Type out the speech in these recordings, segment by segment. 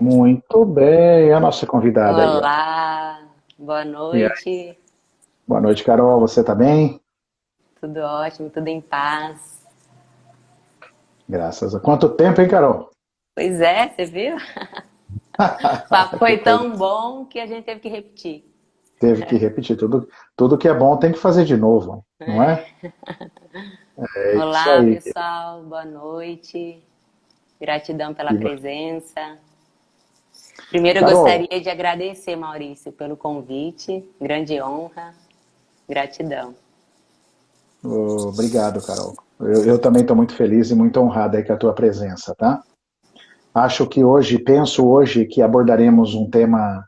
Muito bem, a nossa convidada aí, ó. Olá, boa E aí, noite, boa noite, Carol. Você tá bem? tudo ótimo, tudo em paz. Graças a quanto tempo, hein, Carol? Pois é, você viu? O papo Que foi coisa. tão bom que a gente teve que repetir. Teve que repetir tudo que é bom tem que fazer de novo, não é? É isso Olá, aí. pessoal, boa noite. Gratidão pela E, presença. Primeiro, eu Carol, gostaria de agradecer, Maurício, pelo convite. Grande honra, gratidão. obrigado, Carol. Eu também estou muito feliz e muito honrado aí com a tua presença, tá? Penso hoje que abordaremos um tema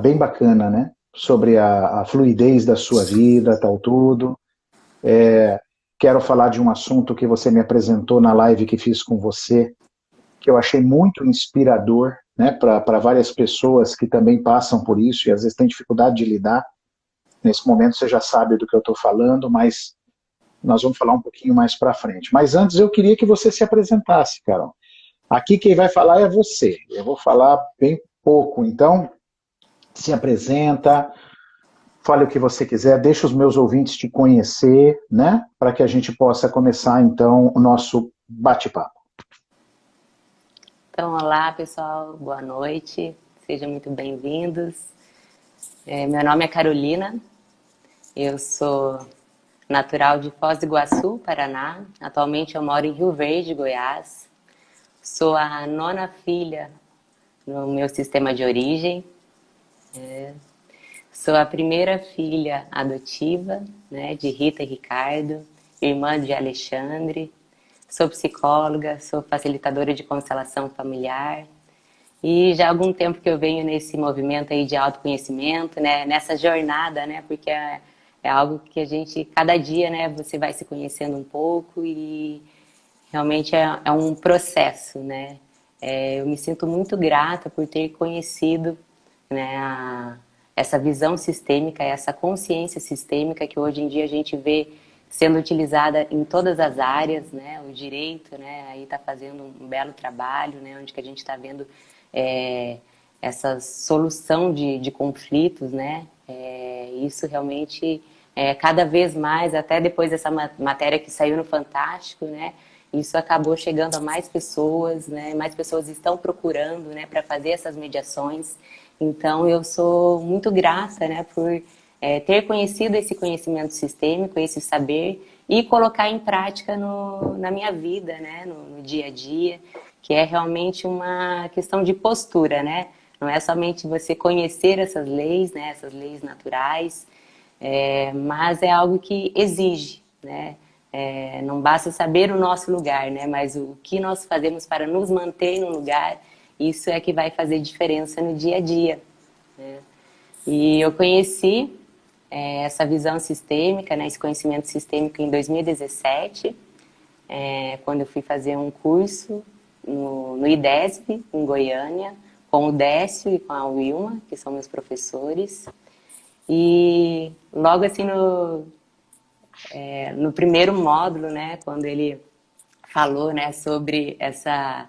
bem bacana, né? Sobre a fluidez da sua vida, tal tudo. Quero falar de um assunto que você me apresentou na live que fiz com você, que eu achei muito inspirador, né, para várias pessoas que também passam por isso e às vezes têm dificuldade de lidar. Nesse momento você já sabe do que eu estou falando, mas nós vamos falar um pouquinho mais para frente. Mas antes eu queria que você se apresentasse, Carol. Aqui quem vai falar é você. Eu vou falar bem pouco, então se apresenta, fale o que você quiser, deixa os meus ouvintes te conhecer, né? Para que a gente possa começar então o nosso bate-papo. Então, olá, pessoal, boa noite. Sejam muito bem-vindos. Meu nome é Carolina, eu sou natural de Foz do Iguaçu, Paraná. Atualmente eu moro em Rio Verde, Goiás. Sou a nona filha no meu sistema de origem. Sou a primeira filha adotiva, né, de Rita e Ricardo, irmã de Alexandre. Sou psicóloga, sou facilitadora de constelação familiar. E já há algum tempo que eu venho nesse movimento aí de autoconhecimento, né, nessa jornada, né, porque é algo que a gente, cada dia, né, você vai se conhecendo um pouco e realmente é um processo, né. Eu me sinto muito grata por ter conhecido, né, essa visão sistêmica, essa consciência sistêmica que hoje em dia a gente vê sendo utilizada em todas as áreas, né? O direito, né? Aí está fazendo um belo trabalho, né? Onde que a gente está vendo é, essa solução de conflitos, né? Isso realmente cada vez mais, até depois dessa matéria que saiu no Fantástico, né? Isso acabou chegando a mais pessoas, né? Mais pessoas estão procurando, né? Para fazer essas mediações. Então, eu sou muito grata, né? Por ter conhecido esse conhecimento sistêmico, esse saber e colocar em prática na minha vida, né? No dia a dia, que é realmente uma questão de postura, né? Não é somente você conhecer essas leis, né? Essas leis naturais, mas é algo que exige, né? Não basta saber o nosso lugar, né? Mas o que nós fazemos para nos manter no lugar, isso é que vai fazer diferença no dia a dia, né? E eu conheci essa visão sistêmica, né? Esse conhecimento sistêmico em 2017, quando eu fui fazer um curso no IDESP, em Goiânia, com o Décio e com a Wilma, que são meus professores. E logo assim no primeiro módulo, né, quando ele falou, né, sobre essa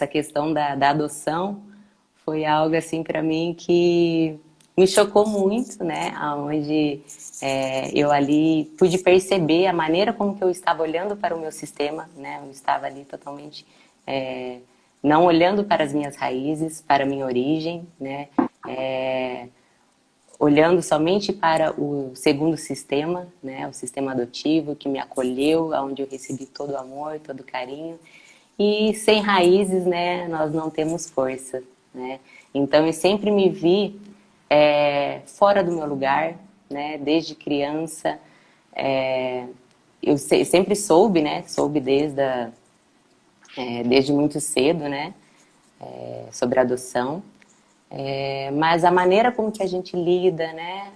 questão da adoção, foi algo assim para mim que me chocou muito, né, aonde eu ali pude perceber a maneira como que eu estava olhando para o meu sistema, né, eu estava ali totalmente não olhando para as minhas raízes, para a minha origem, né, olhando somente para o segundo sistema, né, o sistema adotivo que me acolheu, onde eu recebi todo o amor, todo o carinho. E sem raízes, né, nós não temos força, né? Então eu sempre me vi fora do meu lugar, né? Desde criança, sempre soube, né? Soube desde muito cedo, né? Sobre adoção. Mas a maneira como que a gente lida, né?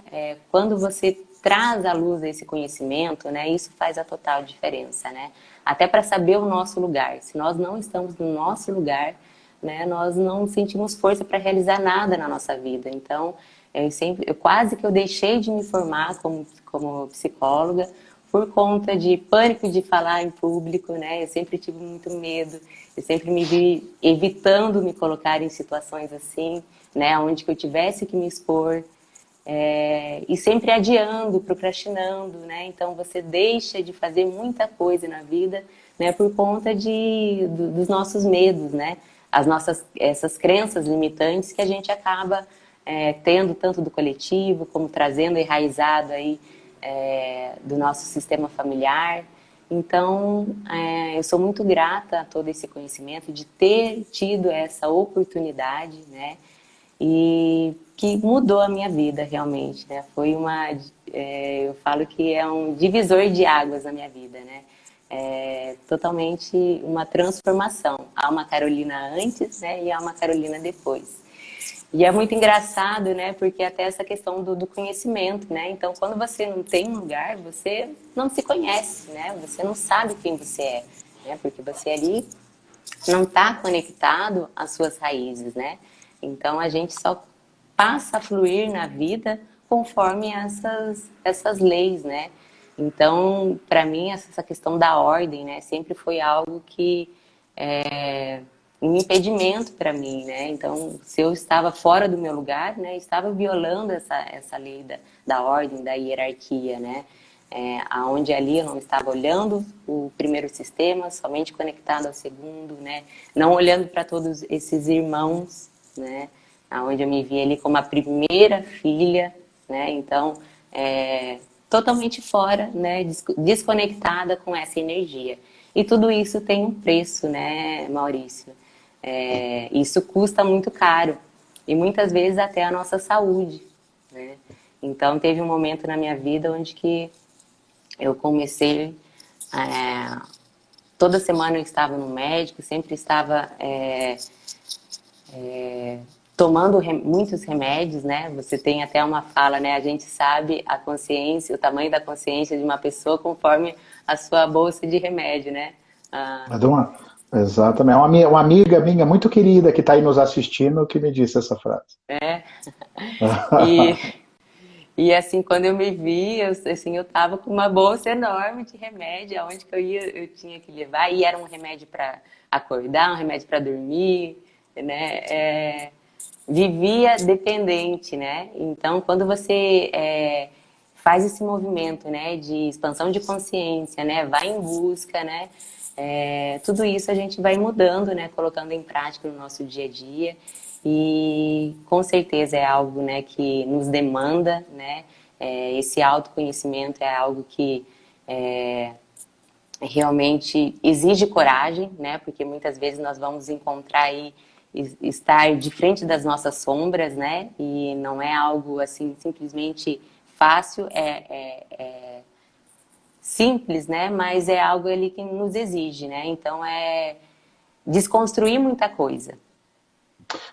Quando você traz à luz esse conhecimento, né? Isso faz a total diferença, né? Até para saber o nosso lugar. Se nós não estamos no nosso lugar, né? Nós não sentimos força para realizar nada na nossa vida. Então, eu quase que eu deixei de me formar como psicóloga por conta de pânico de falar em público, né? Eu sempre tive muito medo Eu sempre me vi evitando me colocar em situações assim, né, onde que eu tivesse que me expor, e sempre adiando, procrastinando, né? Então você deixa de fazer muita coisa na vida, né, por conta dos nossos medos, né? Essas crenças limitantes que a gente acaba tendo tanto do coletivo, como trazendo enraizado aí do nosso sistema familiar. Então, eu sou muito grata a todo esse conhecimento, de ter tido essa oportunidade, né? E que mudou a minha vida realmente, né? Foi eu falo que é um divisor de águas na minha vida, né? Totalmente uma transformação. Há uma Carolina antes, né? E há uma Carolina depois. E é muito engraçado, né? Porque até essa questão do conhecimento, né? Então, quando você não tem um lugar, você não se conhece, né? Você não sabe quem você é, né? Porque você ali não está conectado às suas raízes, né? Então, a gente só passa a fluir na vida conforme essas leis, né? Então, para mim, essa questão da ordem, né? Sempre foi algo que um impedimento para mim, né? Então, se eu estava fora do meu lugar, né? Estava violando essa lei da ordem, da hierarquia, né? Aonde ali eu não estava olhando o primeiro sistema, somente conectado ao segundo, né? Não olhando para todos esses irmãos, né? Aonde eu me vi ali como a primeira filha, né? Então, totalmente fora, né? Desconectada com essa energia. E tudo isso tem um preço, né, Maurício? Isso custa muito caro. E muitas vezes até a nossa saúde, né? Então, teve um momento na minha vida onde que eu comecei, toda semana eu estava no médico, sempre estava tomando muitos remédios, né? Você tem até uma fala, né? A gente sabe a consciência, o tamanho da consciência de uma pessoa conforme a sua bolsa de remédio, né? Exatamente. Uma amiga minha muito querida que está aí nos assistindo que me disse essa frase. E, e assim, quando eu me vi, eu tava com uma bolsa enorme de remédio, aonde que eu ia, eu tinha que levar, e era um remédio para acordar, um remédio para dormir, né? Vivia dependente, né? Então, quando você faz esse movimento, né, de expansão de consciência, né, vai em busca, né, tudo isso a gente vai mudando, né, colocando em prática no nosso dia a dia. E com certeza é algo, né, que nos demanda, né, esse autoconhecimento é algo que realmente exige coragem, né, porque muitas vezes nós vamos encontrar aí, estar de frente das nossas sombras, né, e não é algo assim simplesmente fácil, simples, né, mas é algo ali que nos exige, né, então é desconstruir muita coisa.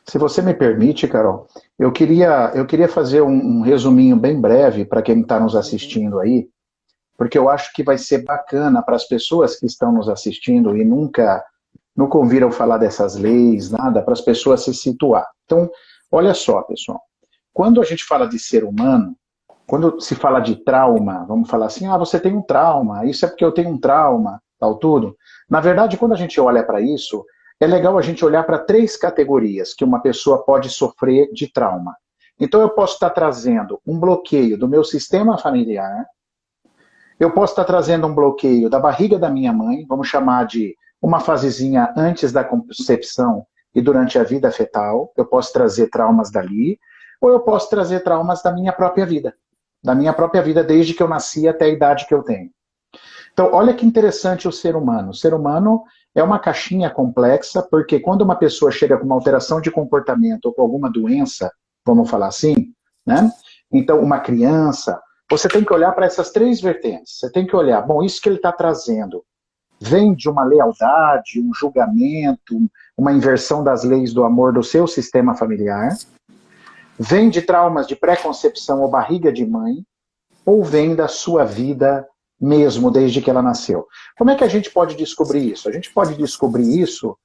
Se você me permite, Carol, eu queria fazer um resuminho bem breve para quem está nos assistindo aí, porque eu acho que vai ser bacana para as pessoas que estão nos assistindo e nunca ouviram falar dessas leis, nada, para as pessoas se situar. Então, olha só, pessoal, quando a gente fala de ser humano, quando se fala de trauma, vamos falar assim, você tem um trauma, isso é porque eu tenho um trauma, tal tudo. Na verdade, quando a gente olha para isso, é legal a gente olhar para 3 categorias que uma pessoa pode sofrer de trauma. Então, eu posso estar trazendo um bloqueio do meu sistema familiar, eu posso estar trazendo um bloqueio da barriga da minha mãe, vamos chamar de uma fasezinha antes da concepção e durante a vida fetal, eu posso trazer traumas dali, ou eu posso trazer traumas da minha própria vida desde que eu nasci até a idade que eu tenho. Então, olha que interessante o ser humano. O ser humano é uma caixinha complexa, porque quando uma pessoa chega com uma alteração de comportamento ou com alguma doença, vamos falar assim, né? Então, uma criança, você tem que olhar para essas 3 vertentes. Você tem que olhar, bom, isso que ele está trazendo vem de uma lealdade, um julgamento, uma inversão das leis do amor do seu sistema familiar, vem de traumas de pré-concepção ou barriga de mãe, ou vem da sua vida mesmo, desde que ela nasceu. Como é que a gente pode descobrir isso? A gente pode descobrir isso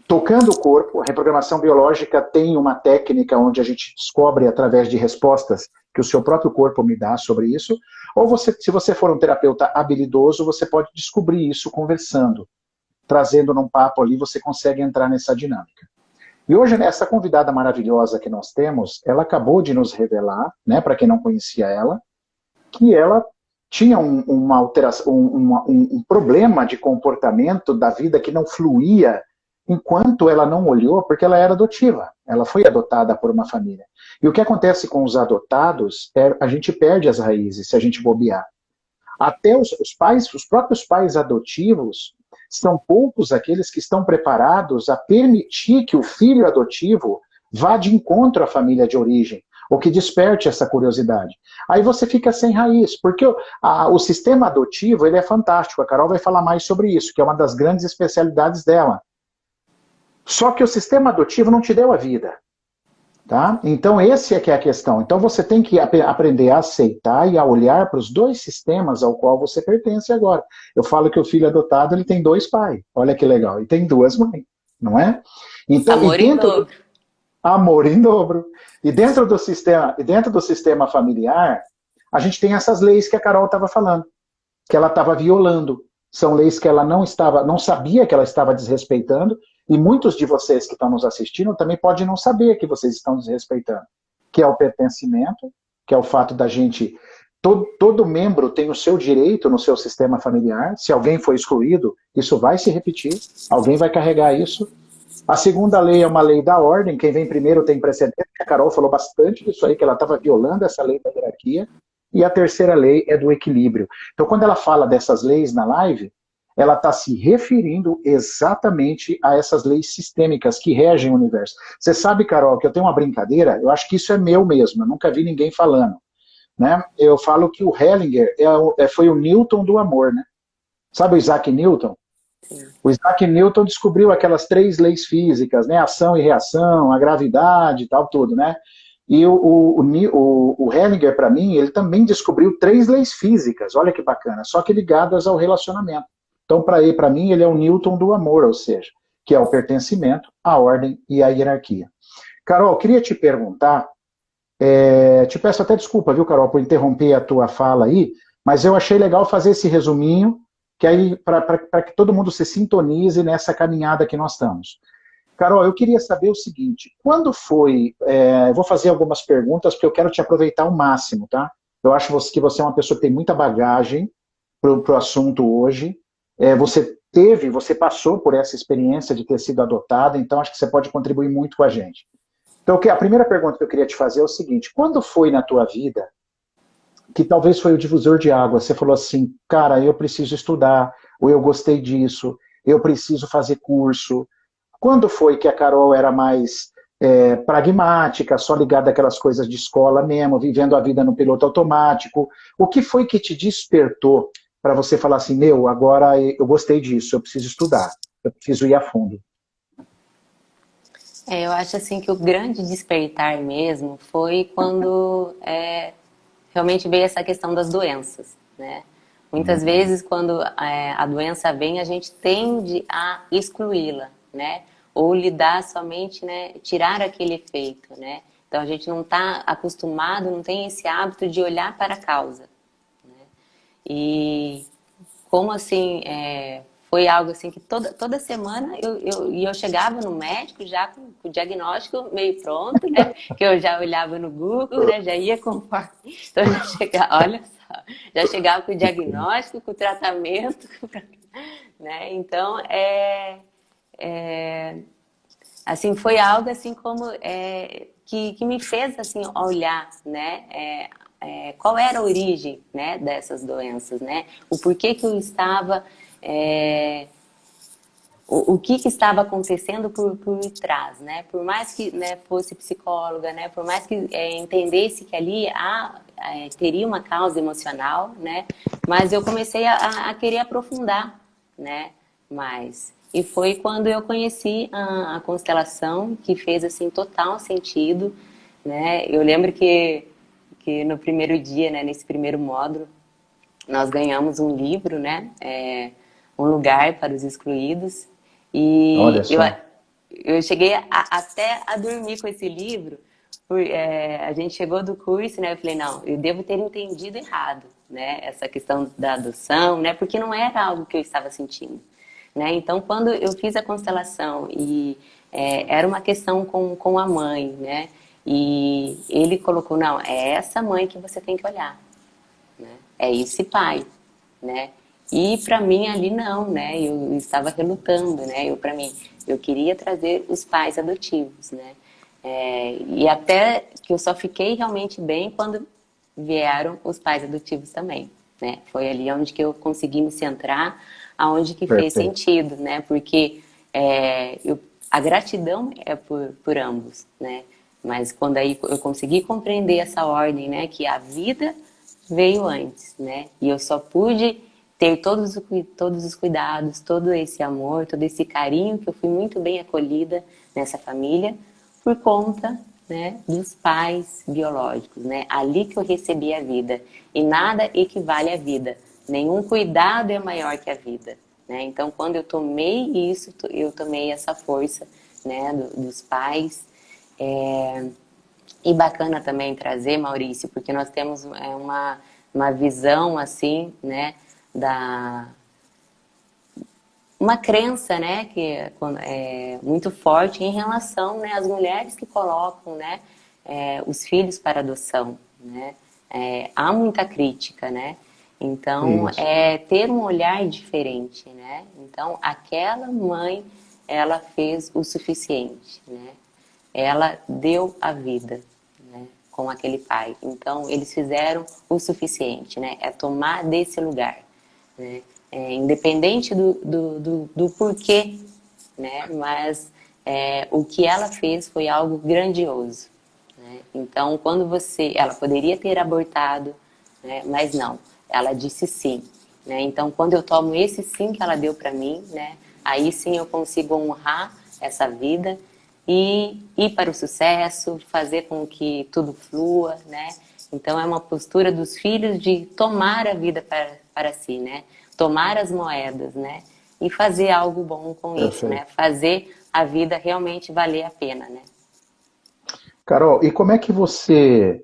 tocando o corpo. A reprogramação biológica tem uma técnica onde a gente descobre através de respostas que o seu próprio corpo me dá sobre isso. Ou se você for um terapeuta habilidoso, você pode descobrir isso conversando. trazendo num papo ali, você consegue entrar nessa dinâmica. E hoje, essa convidada maravilhosa que nós temos, ela acabou de nos revelar, né, para quem não conhecia ela, que ela tinha uma alteração, um problema de comportamento da vida que não fluía enquanto ela não olhou, porque ela era adotiva. Ela foi adotada por uma família. E o que acontece com os adotados é a gente perde as raízes se a gente bobear. Até os próprios pais adotivos, são poucos aqueles que estão preparados a permitir que o filho adotivo vá de encontro à família de origem, ou que desperte essa curiosidade. Aí você fica sem raiz, porque o sistema adotivo ele é fantástico, a Carol vai falar mais sobre isso, que é uma das grandes especialidades dela. Só que o sistema adotivo não te deu a vida. Tá? Então, esse é que é a questão. Então, você tem que aprender a aceitar e a olhar para os dois sistemas ao qual você pertence agora. Eu falo que o filho adotado ele tem dois pais. Olha que legal. E tem duas mães, não é? Então, Amor em dobro. Amor em dobro. E dentro do sistema familiar, a gente tem essas leis que a Carol estava falando, que ela estava violando. São leis que ela não sabia que ela estava desrespeitando, e muitos de vocês que estão nos assistindo também podem não saber que vocês estão desrespeitando, que é o pertencimento, que é o fato da gente, todo membro tem o seu direito no seu sistema familiar. Se alguém for excluído, isso vai se repetir, alguém vai carregar isso. A segunda lei é uma lei da ordem, quem vem primeiro tem precedente, a Carol falou bastante disso aí, que ela estava violando essa lei da hierarquia. E a terceira lei é do equilíbrio. Então, quando ela fala dessas leis na live, ela está se referindo exatamente a essas leis sistêmicas que regem o universo. Você sabe, Carol, que eu tenho uma brincadeira, eu acho que isso é meu mesmo, eu nunca vi ninguém falando. Né? Eu falo que o Hellinger foi o Newton do amor. Né? Sabe o Isaac Newton? Sim. O Isaac Newton descobriu aquelas 3 leis físicas, né? Ação e reação, a gravidade e tal, tudo, né? E o Hellinger, para mim, ele também descobriu 3 leis físicas, olha que bacana, só que ligadas ao relacionamento. Então, para mim, ele é o Newton do amor, ou seja, que é o pertencimento, a ordem e a hierarquia. Carol, eu queria te perguntar, te peço até desculpa, viu, Carol, por interromper a tua fala aí, mas eu achei legal fazer esse resuminho, que aí, para que todo mundo se sintonize nessa caminhada que nós estamos. Carol, eu queria saber o seguinte, quando foi, eu vou fazer algumas perguntas porque eu quero te aproveitar ao máximo, tá? Eu acho que você é uma pessoa que tem muita bagagem para o assunto hoje, você passou por essa experiência de ter sido adotada, então acho que você pode contribuir muito com a gente. Então, a primeira pergunta que eu queria te fazer é o seguinte, quando foi na tua vida, que talvez foi o divisor de água, você falou assim, cara, eu preciso estudar, ou eu gostei disso, eu preciso fazer curso. Quando foi que a Carol era mais pragmática, só ligada àquelas coisas de escola mesmo, vivendo a vida no piloto automático? O que foi que te despertou para você falar assim, meu, agora eu gostei disso, eu preciso estudar, eu preciso ir a fundo? Eu acho assim que o grande despertar mesmo foi quando realmente veio essa questão das doenças, né? Muitas vezes quando a doença vem, a gente tende a excluí-la, né? Ou lidar somente, né? Tirar aquele efeito, né? Então a gente não está acostumado, não tem esse hábito de olhar para a causa. E como assim, foi algo assim que toda semana eu chegava no médico já com o diagnóstico meio pronto, né? Que eu já olhava no Google, né? Já ia conforme. Então eu já chegava, olha só, já chegava com o diagnóstico, com o tratamento, né? Então assim, foi algo assim como que me fez assim olhar, né? Qual era a origem, né, dessas doenças, né? O porquê que eu estava, o que estava acontecendo por trás, né? Por mais que, né, fosse psicóloga, né? Por mais que entendesse que ali teria uma causa emocional, né? Mas eu comecei a querer aprofundar, né? Mais. E foi quando eu conheci a constelação que fez assim total sentido, né? Eu lembro que no primeiro dia, né, nesse primeiro módulo, nós ganhamos um livro, né, Um Lugar para os Excluídos, Olha e só. eu cheguei até a dormir com esse livro. A gente chegou do curso, né, eu falei, não, eu devo ter entendido errado, né, essa questão da adoção, né, porque não era algo que eu estava sentindo. né? Então, quando eu fiz a constelação e era uma questão com a mãe, né? E ele colocou, não, é essa mãe que você tem que olhar, né? É esse pai, né? E para mim ali não, né? Eu estava relutando, né? Para mim, eu queria trazer os pais adotivos, né? E até que eu só fiquei realmente bem quando vieram os pais adotivos também, né? Foi ali onde que eu consegui me centrar, aonde que fez Perfeito. sentido, né? Porque a gratidão é por ambos, né? Mas quando aí eu consegui compreender essa ordem, né? Que a vida veio antes, né? E eu só pude ter todos os cuidados, todo esse amor, todo esse carinho, que eu fui muito bem acolhida nessa família, por conta, né, dos pais biológicos, né? Ali que eu recebi a vida. E nada equivale à vida. Nenhum cuidado é maior que a vida, né? Então, quando eu tomei isso, eu tomei essa força, né, dos pais. E bacana também trazer, Maurício, porque nós temos uma visão assim, né, da uma crença, né, que é muito forte em relação, né, às mulheres que colocam, né, os filhos para adoção, né. Há muita crítica, né. Então, Isso. ter um olhar diferente, né. Então, aquela mãe, ela fez o suficiente, né. Ela deu a vida, né, com aquele pai. Então, eles fizeram o suficiente, né? É tomar desse lugar, né? Independente do porquê, né? Mas o que ela fez foi algo grandioso, né? Então, quando ela poderia ter abortado, né? Mas não, ela disse sim, né? Então, quando eu tomo esse sim que ela deu para mim, né? Aí sim eu consigo honrar essa vida e ir para o sucesso, fazer com que tudo flua, né? Então é uma postura dos filhos de tomar a vida para si, né? Tomar as moedas, né? E fazer algo bom com isso, né? Perfeito. Fazer a vida realmente valer a pena, né? Carol, e como é que você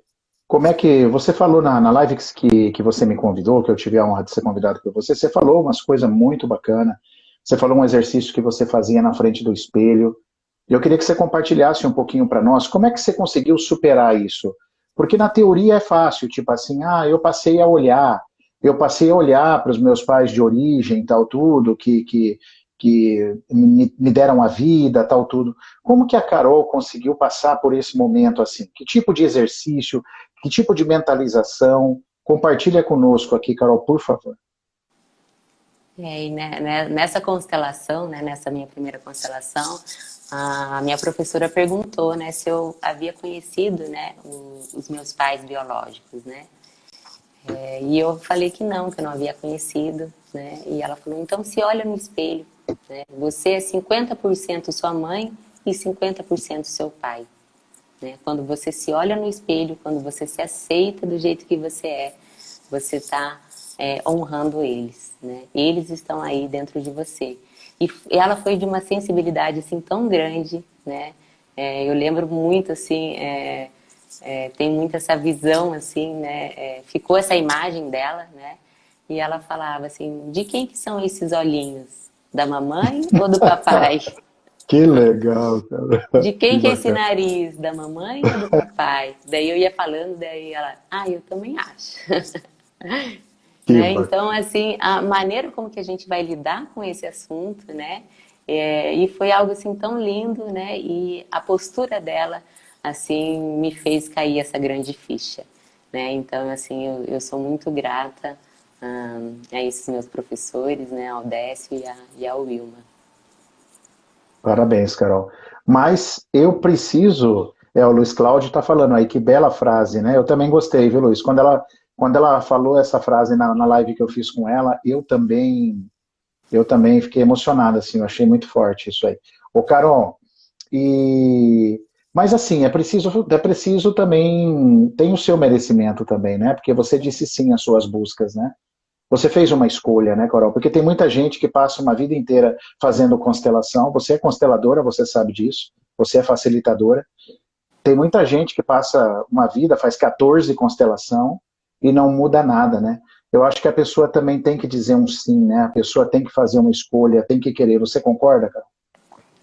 falou na live que você me convidou, que eu tive a honra de ser convidado por você, você falou umas coisas muito bacanas, você falou um exercício que você fazia na frente do espelho, e eu queria que você compartilhasse um pouquinho para nós, como é que você conseguiu superar isso? Porque na teoria é fácil, tipo assim, eu passei a olhar para os meus pais de origem, tal, tudo, que me deram a vida, tal, tudo. Como que a Carol conseguiu passar por esse momento assim? Que tipo de exercício, que tipo de mentalização? Compartilha conosco aqui, Carol, por favor. E nessa constelação, né, nessa minha primeira constelação, a minha professora perguntou, né, se eu havia conhecido, né, os meus pais biológicos, né? E eu falei que eu não havia conhecido, né? E ela falou, então se olha no espelho, né? Você é 50% sua mãe e 50% seu pai, né? Quando você se olha no espelho, quando você se aceita do jeito que você está honrando eles, né? Eles estão aí dentro de você. E ela foi de uma sensibilidade assim tão grande, né? Eu lembro muito assim, tem muito essa visão assim, né? Ficou essa imagem dela, né? E ela falava assim, de quem que são esses olhinhos? Da mamãe ou do papai? Que legal, cara. De Que quem que é esse bacana. nariz? Da mamãe ou do papai? Daí eu ia falando, daí ela, eu também acho. Que Né? bacana. Então, assim, a maneira como que a gente vai lidar com esse assunto, né? E foi algo assim tão lindo, né? E a postura dela, assim, me fez cair essa grande ficha, né? Então, assim, eu sou muito grata a esses meus professores, né? Ao Décio e ao Wilma. Parabéns, Carol. Mas eu preciso. O Luiz Cláudio está falando aí, que bela frase, né? Eu também gostei, viu, Luiz? Quando ela falou essa frase na live que eu fiz com ela, eu também fiquei emocionado, assim, eu achei muito forte isso aí. Ô, Carol, e... mas assim, é preciso também, tem o seu merecimento também, né? Porque você disse sim às suas buscas, né? Você fez uma escolha, né, Carol? Porque tem muita gente que passa uma vida inteira fazendo constelação. Você é consteladora, você sabe disso. Você é facilitadora. Tem muita gente que passa uma vida, faz 14 constelação e não muda nada, né? eu acho que a pessoa também tem que dizer um sim, né? A pessoa tem que fazer uma escolha, tem que querer. Você concorda, cara?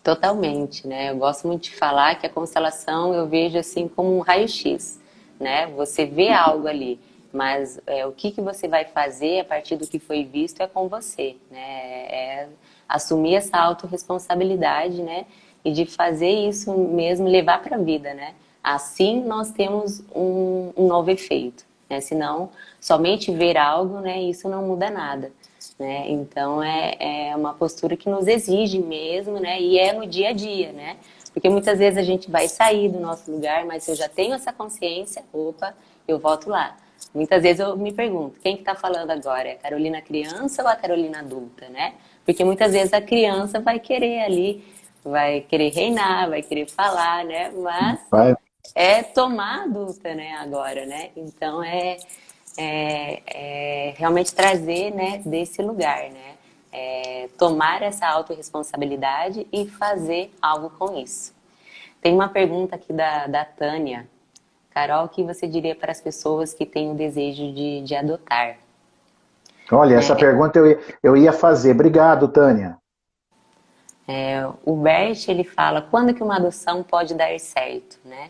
Totalmente, né? Eu gosto muito de falar que a constelação eu vejo assim como um raio-x, né? Você vê algo ali, mas o que que você vai fazer a partir do que foi visto é com você, né? É assumir essa autorresponsabilidade, né? E de fazer isso mesmo, levar para a vida, né? Assim nós temos um novo efeito, né? Senão, somente ver algo, né? Isso não muda nada. Né? Então é uma postura que nos exige mesmo, né? E é no dia a dia, né? Porque muitas vezes a gente vai sair do nosso lugar, mas se eu já tenho essa consciência, opa, eu volto lá. Muitas vezes eu me pergunto, quem que tá falando agora? É a Carolina criança ou a Carolina adulta, né? Porque muitas vezes a criança vai querer ali, vai querer reinar, vai querer falar, né? Mas Vai. é tomar adulta, né, agora, né? Então realmente trazer, né, desse lugar, né? Tomar essa autorresponsabilidade e fazer algo com isso. Tem uma pergunta aqui da Tânia. Carol, o que você diria para as pessoas que têm o desejo de adotar? Olha, essa Né? pergunta eu ia fazer. Obrigado, Tânia. O Bert, ele fala, quando que uma adoção pode dar certo, né?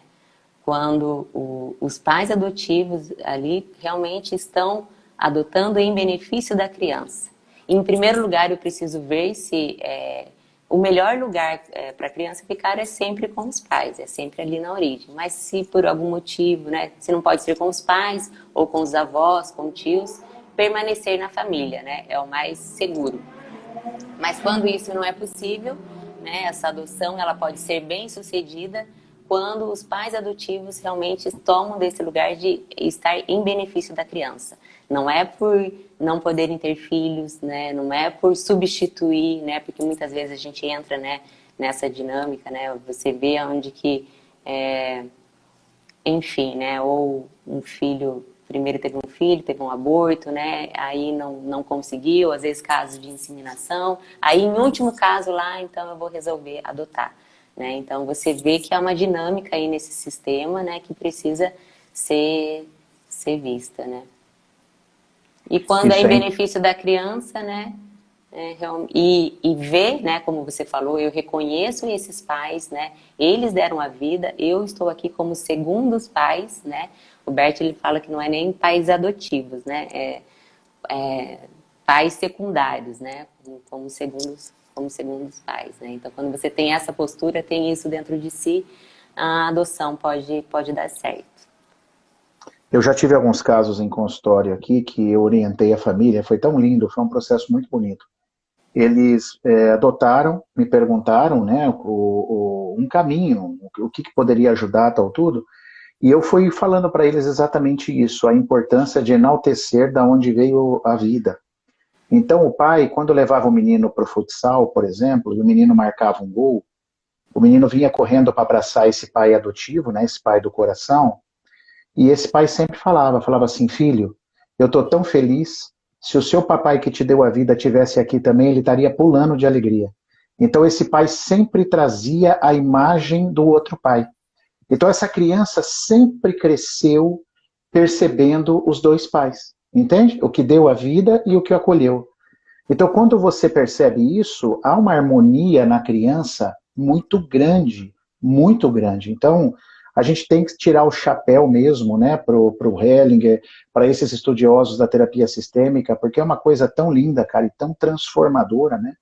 Quando os pais adotivos ali realmente estão adotando em benefício da criança. Em primeiro lugar, eu preciso ver se o melhor lugar para a criança ficar é sempre com os pais, é sempre ali na origem. Mas se por algum motivo, né, se não pode ser com os pais ou com os avós, com tios, permanecer na família, né, é o mais seguro. Mas quando isso não é possível, né, essa adoção ela pode ser bem sucedida quando os pais adotivos realmente tomam desse lugar de estar em benefício da criança. Não é por não poderem ter filhos, né, não é por substituir, né, porque muitas vezes a gente entra, né, nessa dinâmica, né, você vê onde que enfim, né? Ou um filho, primeiro teve um filho, teve um aborto, né? Aí não conseguiu, às vezes casos de inseminação. Aí, em último caso lá, então eu vou resolver adotar, né? Então você vê que há uma dinâmica aí nesse sistema, né? Que precisa ser vista, né? E quando é Isso em é, benefício da criança, né? E ver, né, como você falou, eu reconheço esses pais, né? Eles deram a vida, eu estou aqui como segundos pais, né? O Bert ele fala que não é nem pais adotivos, né? Pais secundários, né? Como segundos pais, né? Então, quando você tem essa postura, tem isso dentro de si, a adoção pode dar certo. eu já tive alguns casos em consultório aqui que eu orientei a família, foi tão lindo, foi um processo muito bonito. Eles adotaram, me perguntaram, né, um caminho, o que poderia ajudar, tal tudo, e eu fui falando para eles exatamente isso, a importância de enaltecer da onde veio a vida. Então o pai, quando levava o menino para o futsal, por exemplo, e o menino marcava um gol, o menino vinha correndo para abraçar esse pai adotivo, né, esse pai do coração, e esse pai sempre falava assim, filho, eu estou tão feliz, se o seu papai que te deu a vida tivesse aqui também, ele estaria pulando de alegria. Então esse pai sempre trazia a imagem do outro pai. Então essa criança sempre cresceu percebendo os dois pais, entende? O que deu a vida e o que acolheu. Então quando você percebe isso, há uma harmonia na criança muito grande, muito grande. Então a gente tem que tirar o chapéu mesmo, né, para o Hellinger, para esses estudiosos da terapia sistêmica, porque é uma coisa tão linda, cara, e tão transformadora, né?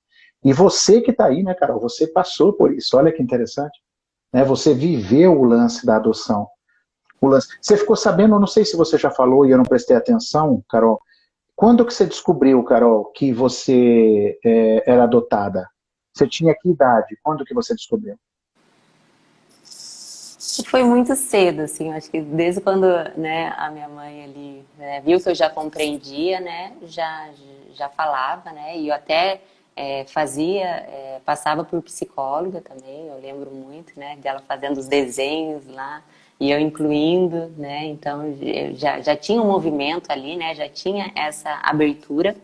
E você que está aí, né, Carol, você passou por isso, olha que interessante, né? Você viveu o lance da adoção. O lance. Você ficou sabendo, eu não sei se você já falou e eu não prestei atenção, Carol, quando que você descobriu, Carol, que você era adotada? Você tinha que idade? Quando que você descobriu? Foi muito cedo, assim, eu acho que desde quando, né, a minha mãe ali, né, viu que eu já compreendia, né, já falava, né, e eu até fazia, passava por psicóloga também, eu lembro muito, né, dela fazendo os desenhos lá, e eu incluindo, né, então eu já tinha um movimento ali, né, já tinha essa abertura,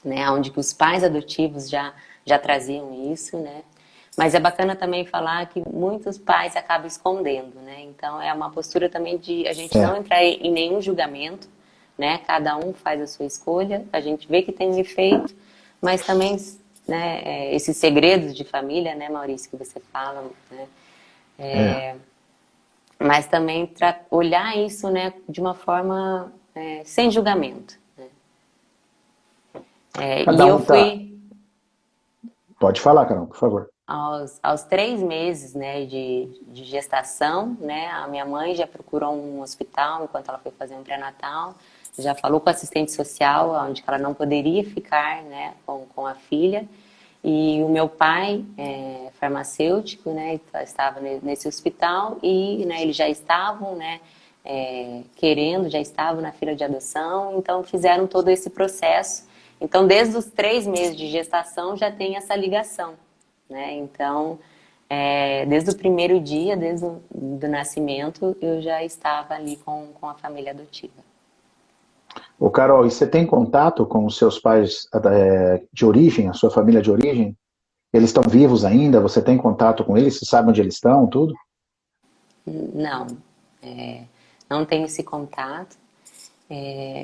né, onde que os pais adotivos já traziam isso, né, mas é bacana também falar que muitos pais acabam escondendo, né? Então é uma postura também de a gente não É, entrar em nenhum julgamento, né? Cada um faz a sua escolha, a gente vê que tem um efeito, mas também, né, esses segredos de família, né, Maurício, que você fala, né? É. Mas também olhar isso, né, de uma forma sem julgamento. Né? E Cada eu um tá. fui Pode falar, Carol, por favor. aos 3 meses, né, de gestação, né, a minha mãe já procurou um hospital enquanto ela foi fazer um pré-natal, já falou com a assistente social, onde ela não poderia ficar, né, com a filha. E o meu pai é farmacêutico, né, estava nesse hospital e, né, eles já estavam, né, querendo, já estavam na fila de adoção, então fizeram todo esse processo. Então, desde os 3 meses de gestação já tem essa ligação, né? Então, desde o primeiro dia, desde o do nascimento, eu já estava ali com a família adotiva. Ô, Carol, e você tem contato com os seus pais de origem, a sua família de origem? Eles estão vivos ainda? Você tem contato com eles? Você sabe onde eles estão, tudo? Não, não tenho esse contato.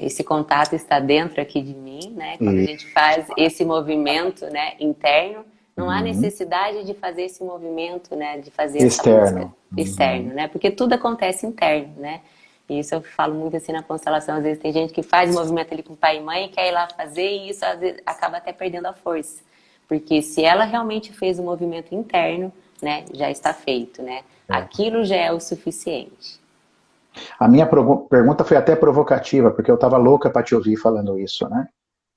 Esse contato está dentro aqui de mim, né? Quando a E, gente faz esse movimento, né, interno, não há uhum. necessidade de fazer esse movimento, né, de fazer essa busca Externo. externo, Uhum. né? Porque tudo acontece interno, né? E isso eu falo muito assim na constelação. Às vezes tem gente que faz movimento ali com pai e mãe, quer ir lá fazer e isso às vezes acaba até perdendo a força. Porque se ela realmente fez o movimento interno, né, já está feito, né? É. Aquilo já é o suficiente. A minha pergunta foi até provocativa, porque eu estava louca para te ouvir falando isso, né?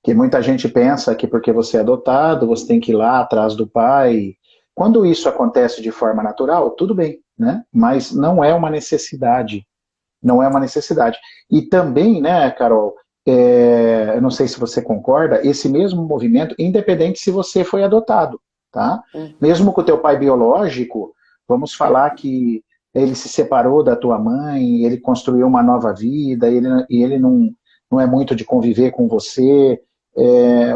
Que muita gente pensa que porque você é adotado, você tem que ir lá atrás do pai. Quando isso acontece de forma natural, tudo bem, né? Mas não é uma necessidade. Não é uma necessidade. E também, né, Carol, eu não sei se você concorda, esse mesmo movimento, independente se você foi adotado, tá? Uhum. Mesmo com o teu pai biológico, vamos falar que ele se separou da tua mãe, ele construiu uma nova vida, ele não é muito de conviver com você.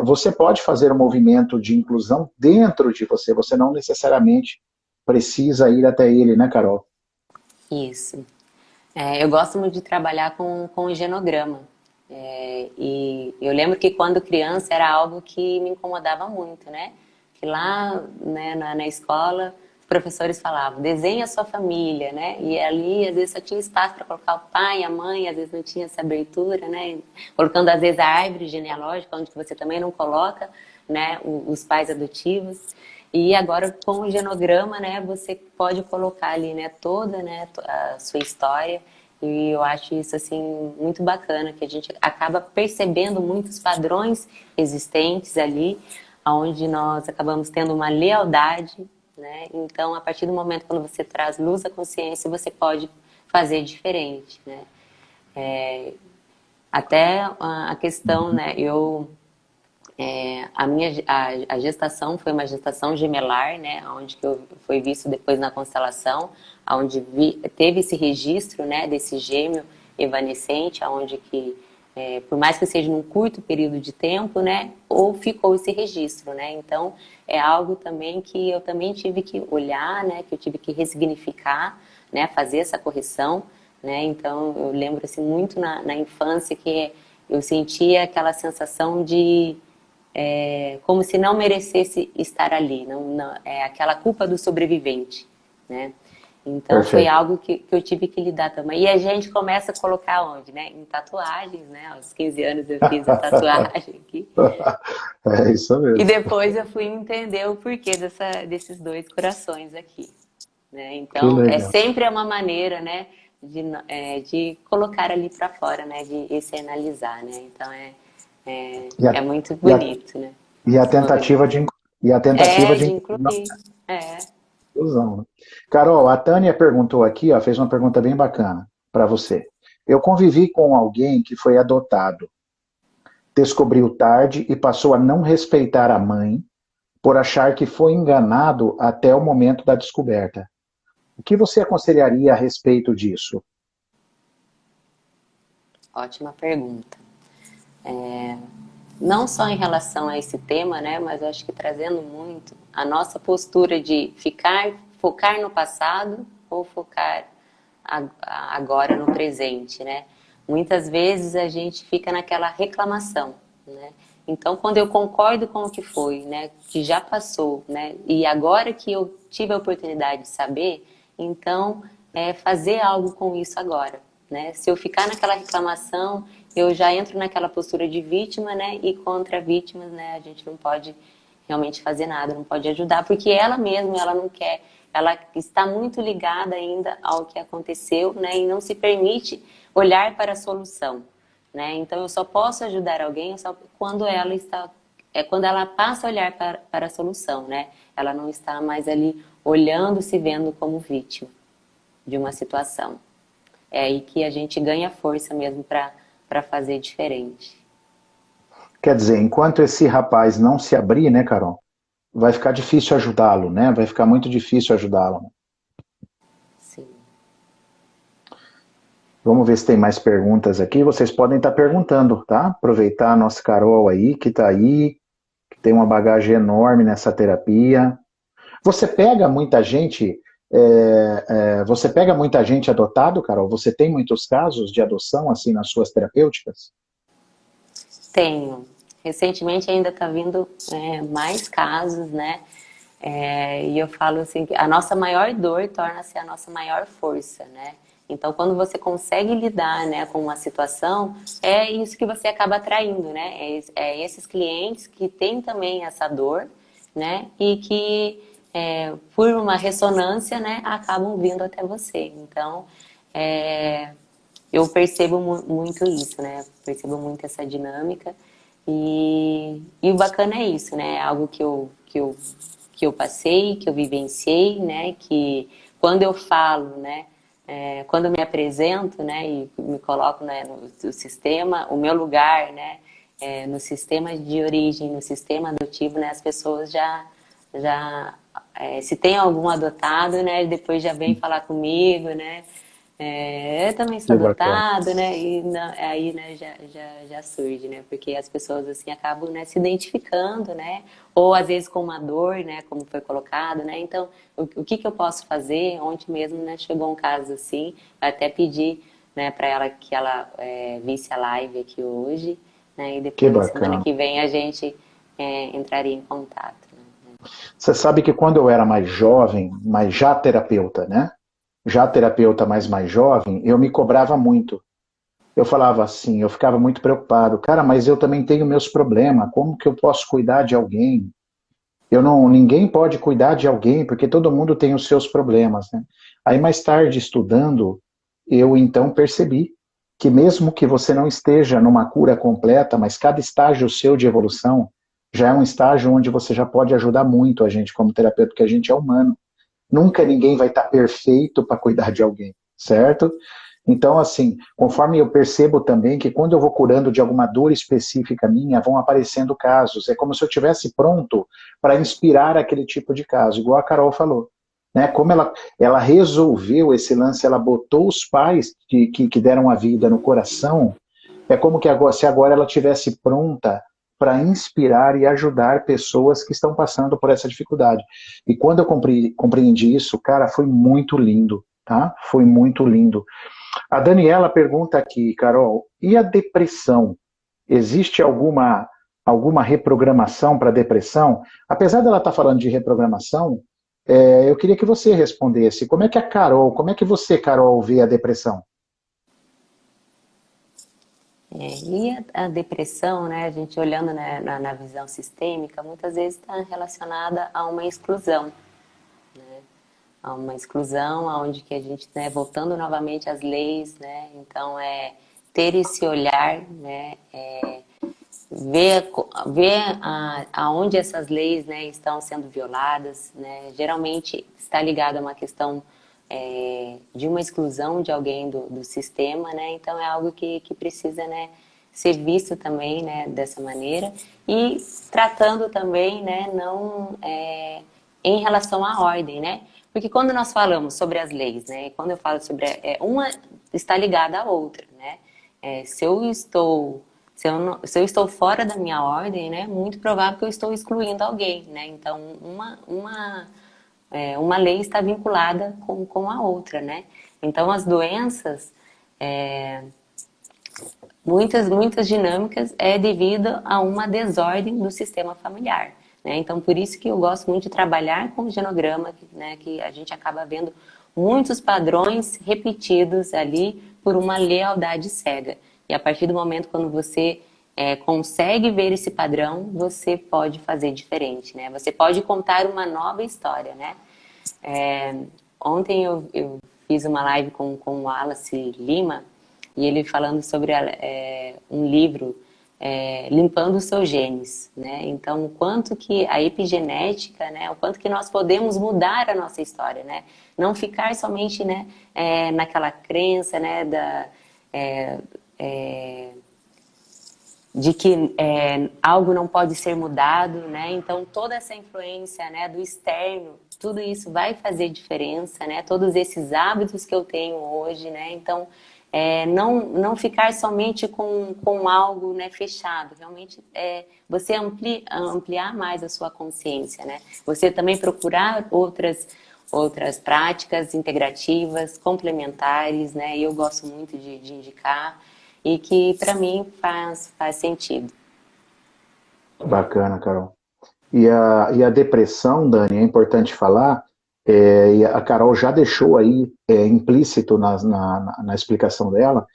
Você pode fazer um movimento de inclusão dentro de você, você não necessariamente precisa ir até ele, né, Carol? Isso. Eu gosto muito de trabalhar com o genograma. E eu lembro que quando criança era algo que me incomodava muito, né? Que lá, né, na escola, os professores falavam, desenhe a sua família, né? E ali, às vezes, só tinha espaço para colocar o pai, a mãe, às vezes não tinha essa abertura, né? Colocando, às vezes, a árvore genealógica, onde você também não coloca, né, os pais adotivos. E agora, com o genograma, né, você pode colocar ali, né, toda, né, a sua história. E eu acho isso, assim, muito bacana, que a gente acaba percebendo muitos padrões existentes ali, onde nós acabamos tendo uma lealdade, né? Então, a partir do momento quando você traz luz à consciência, você pode fazer diferente, né? Até a questão, né, a gestação foi uma gestação gemelar, né, onde que foi visto depois na constelação, onde teve esse registro, né, desse gêmeo evanescente, onde que por mais que seja num curto período de tempo, né, ou ficou esse registro, né, então é algo também que eu também tive que olhar, né, que eu tive que ressignificar, né, fazer essa correção, né, então eu lembro assim muito na infância que eu sentia aquela sensação de como se não merecesse estar ali, é aquela culpa do sobrevivente, né? Então foi Perfeito. algo que eu tive que lidar também. E a gente começa a colocar onde, né? Em tatuagens, né? Aos 15 anos eu fiz a tatuagem aqui. É isso E mesmo. depois eu fui entender o porquê desses dois corações aqui, né? Que Então é legal. sempre uma maneira, né? De colocar ali para fora, né? De externalizar, né? Então E a, é muito e a, bonito, né? e a Esse tentativa movimento. de, e a tentativa de De inclusão. incluir. É. Inclusão, né? Carol, a Tânia perguntou aqui, ó, fez uma pergunta bem bacana para você. Eu convivi com alguém que foi adotado, descobriu tarde e passou a não respeitar a mãe por achar que foi enganado até o momento da descoberta. O que você aconselharia a respeito disso? Ótima pergunta. Não só em relação a esse tema, né, mas eu acho que trazendo muito a nossa postura de focar no passado ou focar agora no presente, né? muitas vezes a gente fica naquela reclamação, né? Então, quando eu concordo com o que foi, né, que já passou, né, e agora que eu tive a oportunidade de saber, então, fazer algo com isso agora, né? Se eu ficar naquela reclamação, eu já entro naquela postura de vítima, né, e contra vítimas, né, a gente não pode realmente fazer nada, não pode ajudar, porque ela mesma, ela não quer, ela está muito ligada ainda ao que aconteceu, né, e não se permite olhar para a solução, né? Então eu só posso ajudar alguém só quando ela está, quando ela passa a olhar para a solução, né? Ela não está mais ali olhando, se vendo como vítima de uma situação. É aí que a gente ganha força mesmo para fazer diferente. Quer dizer, enquanto esse rapaz não se abrir, né, Carol, vai ficar difícil ajudá-lo, né? Vai ficar muito difícil ajudá-lo. Sim. Vamos ver se tem mais perguntas aqui. Vocês podem estar perguntando, tá? Aproveitar a nossa Carol aí, que está aí, que tem uma bagagem enorme nessa terapia. Você pega muita gente, você pega muita gente adotado, Carol? Você tem muitos casos de adoção assim nas suas terapêuticas? Tenho. Recentemente ainda está vindo mais casos, né? E eu falo assim, que a nossa maior dor torna-se a nossa maior força, né? Então, quando você consegue lidar, né, com uma situação, é isso que você acaba atraindo, né? É esses clientes que têm também essa dor, né? E que, por uma ressonância, né, acabam vindo até você. Então, eu percebo muito isso, né? Percebo muito essa dinâmica. E o bacana é isso, né? É algo que eu passei, que eu vivenciei, né? Que quando eu falo, né? Quando eu me apresento, né? E me coloco, né, no sistema, o meu lugar, né? No sistema de origem, no sistema adotivo, né? As pessoas se tem algum adotado, né? Depois já vem falar comigo, né? Eu também sou Que bacana. adotado, né? E aí, né, já surge, né? Porque as pessoas, assim, acabam, né, se identificando, né? Ou, às vezes, com uma dor, né? Como foi colocado, né? Então, o que que eu posso fazer? Ontem mesmo, né, chegou um caso assim, até pedi, né, para ela que ela visse a live aqui hoje, né? E Que depois, semana bacana. que vem, a gente entraria em contato, né? Você sabe que quando eu era mais jovem, mas já terapeuta, né? Já terapeuta, mas mais jovem, eu me cobrava muito. Eu falava assim, eu ficava muito preocupado. Cara, mas eu também tenho meus problemas. Como que eu posso cuidar de alguém? Eu não, ninguém pode cuidar de alguém porque todo mundo tem os seus problemas, né? Aí mais tarde estudando, eu então percebi que mesmo que você não esteja numa cura completa, mas cada estágio seu de evolução já é um estágio onde você já pode ajudar muito a gente como terapeuta, porque a gente é humano. Nunca ninguém vai estar perfeito para cuidar de alguém, certo? Então, assim, conforme eu percebo também que quando eu vou curando de alguma dor específica minha, vão aparecendo casos. É como se eu tivesse pronto para inspirar aquele tipo de caso, igual a Carol falou. Né? Como ela resolveu esse lance, ela botou os pais que deram a vida no coração, é como que agora, se agora ela tivesse pronta para inspirar e ajudar pessoas que estão passando por essa dificuldade. E quando eu compreendi isso, cara, foi muito lindo, tá? Foi muito lindo. A Daniela pergunta aqui, Carol, e a depressão? Existe alguma reprogramação para depressão? Apesar dela estar falando de reprogramação, eu queria que você respondesse. Como é que você, Carol, vê a depressão? E a depressão, né, a gente olhando, né, na visão sistêmica, muitas vezes está relacionada a uma exclusão, a uma exclusão, aonde que a gente, né, voltando novamente às leis, né, então ter esse olhar, né, ver aonde essas leis, né, estão sendo violadas, né, geralmente está ligado a uma questão de uma exclusão de alguém do sistema, né, então é algo que precisa, né, ser visto também, né, dessa maneira e tratando também, né, não em relação à ordem, né, porque quando nós falamos sobre as leis, né, quando eu falo sobre uma está ligada à outra, né, se eu estou se eu estou fora da minha ordem, né, muito provável que eu estou excluindo alguém, né? Então, uma lei está vinculada com a outra, né? Então, as doenças, muitas dinâmicas é devido a uma desordem do sistema familiar, né? Então, por isso que eu gosto muito de trabalhar com o genograma, né? Que a gente acaba vendo muitos padrões repetidos ali por uma lealdade cega. E a partir do momento quando você consegue ver esse padrão, você pode fazer diferente, né? Você pode contar uma nova história, né? É, ontem eu fiz uma live com o Wallace Lima e ele falando sobre um livro, Limpando os Seus Genes, né? Então, o quanto que a epigenética, né? O quanto que nós podemos mudar a nossa história, né? Não ficar somente, né? Naquela crença, né? É, é, de que algo não pode ser mudado, né? Então toda essa influência, né, do externo, tudo isso vai fazer diferença, né? Todos esses hábitos que eu tenho hoje, né? Então não ficar somente com algo, né, fechado, realmente você ampliar mais a sua consciência, né? Você também procurar outras práticas integrativas, complementares, né? Eu gosto muito de indicar e que para mim faz sentido. Bacana, Carol. E a depressão, Dani, é importante falar, e a Carol já deixou aí implícito na explicação dela,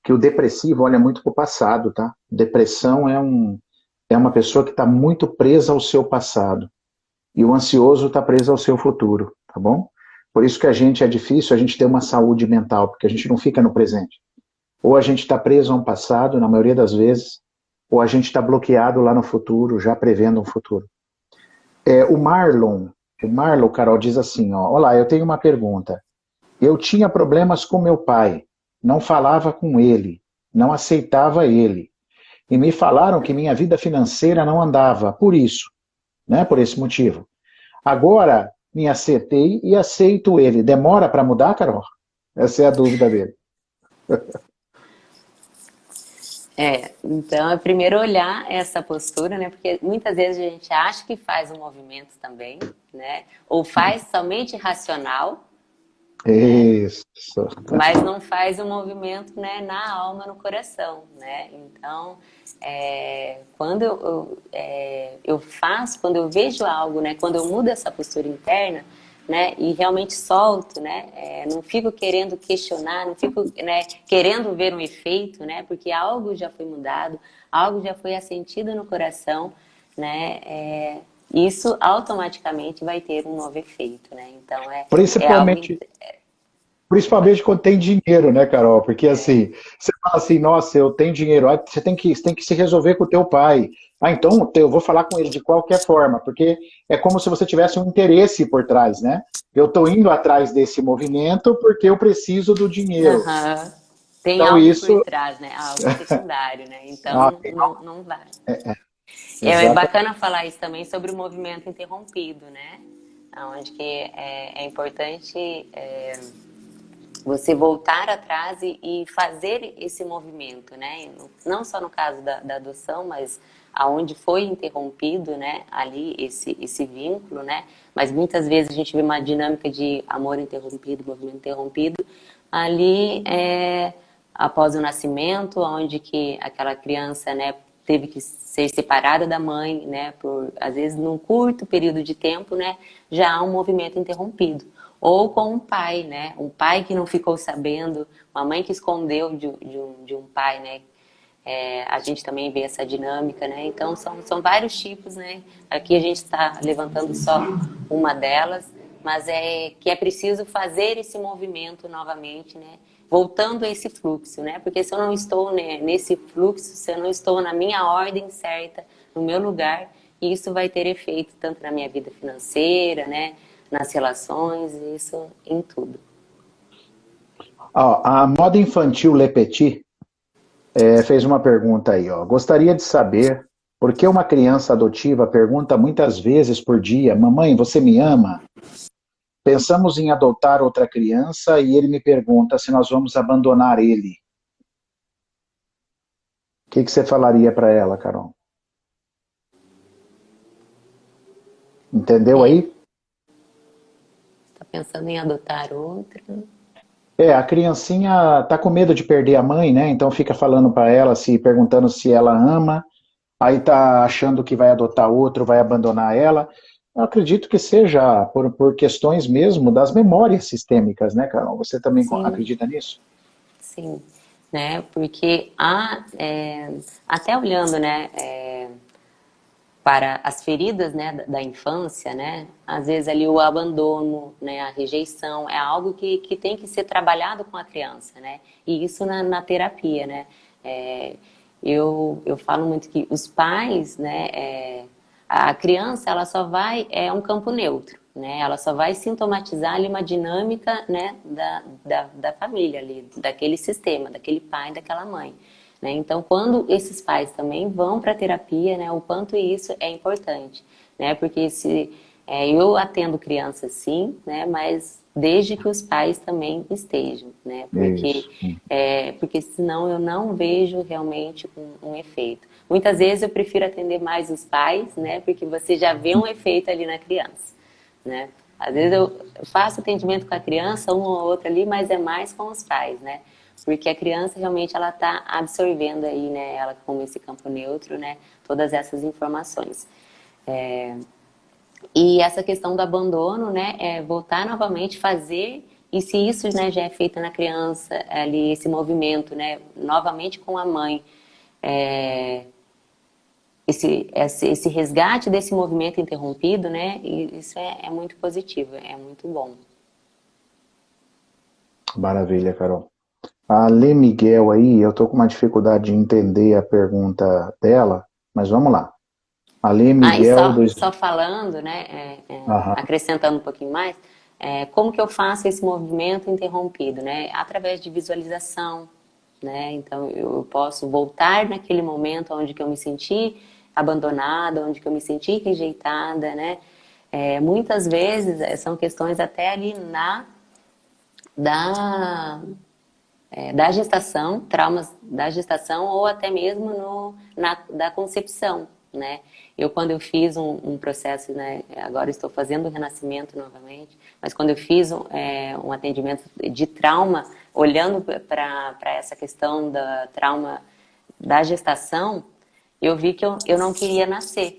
que o depressivo olha muito para o passado, tá? Depressão é uma pessoa que está muito presa ao seu passado. E o ansioso está preso ao seu futuro, tá bom? Por isso que a gente é difícil a gente ter uma saúde mental, porque a gente não fica no presente. Ou a gente está preso a um passado, na maioria das vezes, ou a gente está bloqueado lá no futuro, já prevendo um futuro. O Marlon, Carol, diz assim, ó, olá, eu tenho uma pergunta. Eu tinha problemas com meu pai, não falava com ele, não aceitava ele, e me falaram que minha vida financeira não andava, por isso, né, por esse motivo. Agora me acertei e aceito ele. Demora para mudar, Carol? Essa é a dúvida dele. Então é primeiro olhar essa postura, né? Porque muitas vezes a gente acha que faz um movimento também, né? Ou faz somente racional, né? Isso. Mas não faz o movimento, né, na alma, no coração, né? Então, quando eu faço, quando eu vejo algo, né, quando eu mudo essa postura interna, né, e realmente solto, né, não fico querendo questionar, não fico, né, querendo ver um efeito, né, porque algo já foi mudado, algo já foi assentido no coração, né, isso automaticamente vai ter um novo efeito, né? Então é algo. Principalmente, principalmente quando tem dinheiro, né, Carol? Porque assim, você fala assim, nossa, eu tenho dinheiro, aí você tem que se resolver com o teu pai. Ah, então eu vou falar com ele de qualquer forma, porque é como se você tivesse um interesse por trás, né? Eu estou indo atrás desse movimento porque eu preciso do dinheiro. Aham. Tem Então algo por isso, trás, né? Algo secundário, né? ah, Então não vai. É exatamente. bacana falar isso também sobre o movimento interrompido, né? Onde que é importante você voltar atrás e fazer esse movimento, né? Não só no caso da adoção, mas aonde foi interrompido, né? Ali esse vínculo, né? Mas muitas vezes a gente vê uma dinâmica de amor interrompido, movimento interrompido, ali após o nascimento, onde que aquela criança, né? Teve que ser separada da mãe, né? Por às vezes num curto período de tempo, né? Já há um movimento interrompido ou com um pai, né? Um pai que não ficou sabendo, uma mãe que escondeu de um pai, né? A gente também vê essa dinâmica, né? Então são vários tipos, né? Aqui a gente está levantando só uma delas, mas que é preciso fazer esse movimento novamente, né? Voltando a esse fluxo, né? Porque se eu não estou, né, nesse fluxo, se eu não estou na minha ordem certa, no meu lugar, isso vai ter efeito tanto na minha vida financeira, né? Nas relações, isso em tudo. Ó, a moda infantil Le Petit fez uma pergunta aí, ó. Gostaria de saber por que uma criança adotiva pergunta muitas vezes por dia: Mamãe, você me ama? Pensamos em adotar outra criança e ele me pergunta se nós vamos abandonar ele. O que você falaria para ela, Carol? Entendeu É, aí? está pensando em adotar outra? A criancinha tá com medo de perder a mãe, né? Então fica falando para ela, se perguntando se ela ama, aí tá achando que vai adotar outro, vai abandonar ela. Eu acredito que seja por questões mesmo das memórias sistêmicas, né, Carol? Você também Sim, acredita nisso? sim, né? Porque até olhando, né, para as feridas, né, da infância, né, às vezes ali o abandono, né, a rejeição é algo que tem que ser trabalhado com a criança, né? E isso na terapia, né? É, eu falo muito que os pais, né, a criança ela só vai é um campo neutro, né? Ela só vai sintomatizar ali uma dinâmica, né, da família ali, daquele sistema, daquele pai, daquela mãe. Né? Então, quando esses pais também vão para a terapia, né, o quanto isso é importante, né? Porque eu atendo crianças sim, né, mas desde que os pais também estejam, né? Isso. Porque senão eu não vejo realmente um efeito. Muitas vezes eu prefiro atender mais os pais, né? Porque você já vê um efeito ali na criança, né? Às vezes eu faço atendimento com a criança, um ou outro ali, mas é mais com os pais, né? Porque a criança realmente ela está absorvendo aí, né? Ela como esse campo neutro, né? Todas essas informações. E essa questão do abandono, né? É voltar novamente fazer e se isso, né, já é feito na criança, ali esse movimento, né? Novamente com a mãe, é, esse resgate desse movimento interrompido, né? E isso é muito positivo, é muito bom. Maravilha, Carol. A Lê Miguel aí, eu tô com uma dificuldade de entender a pergunta dela, mas vamos lá. A Lê Ah, e Miguel, dois... só falando, né, Aham. acrescentando um pouquinho mais, como que eu faço esse movimento interrompido, né? Através de visualização, né? Então eu posso voltar naquele momento onde que eu me senti abandonada, onde que eu me senti rejeitada, né? Muitas vezes são questões até ali da da gestação, traumas da gestação ou até mesmo da concepção, né? Quando eu fiz um processo, né? Agora estou fazendo o renascimento novamente, mas quando eu fiz um atendimento de trauma, olhando para essa questão da trauma da gestação, eu vi que eu não queria nascer,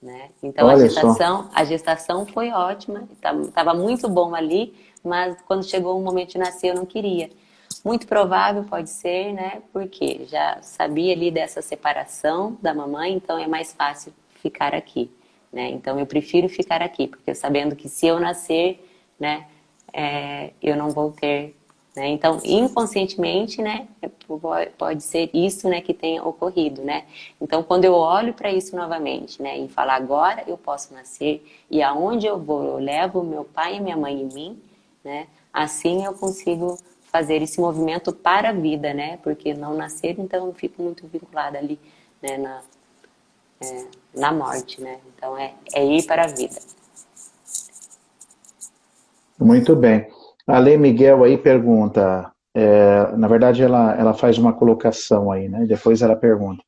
né? Então Olha só. a gestação foi ótima, estava muito bom ali, mas quando chegou o momento de nascer eu não queria. Muito provável pode ser, né? Porque já sabia ali dessa separação da mamãe, então é mais fácil ficar aqui, né? Então eu prefiro ficar aqui, porque sabendo que se eu nascer, né, eu não vou ter, né? Então, inconscientemente, né, pode ser isso, né, que tenha ocorrido, né? Então, quando eu olho para isso novamente, né, e falar agora eu posso nascer e aonde eu vou, eu levo meu pai e minha mãe em mim, né? Assim eu consigo fazer esse movimento para a vida, né? Porque não nascer, então eu fico muito vinculada ali, né, na morte, né? Então é ir para a vida. Muito bem. A Lê Miguel aí pergunta, na verdade ela faz uma colocação aí, né? Depois ela pergunta.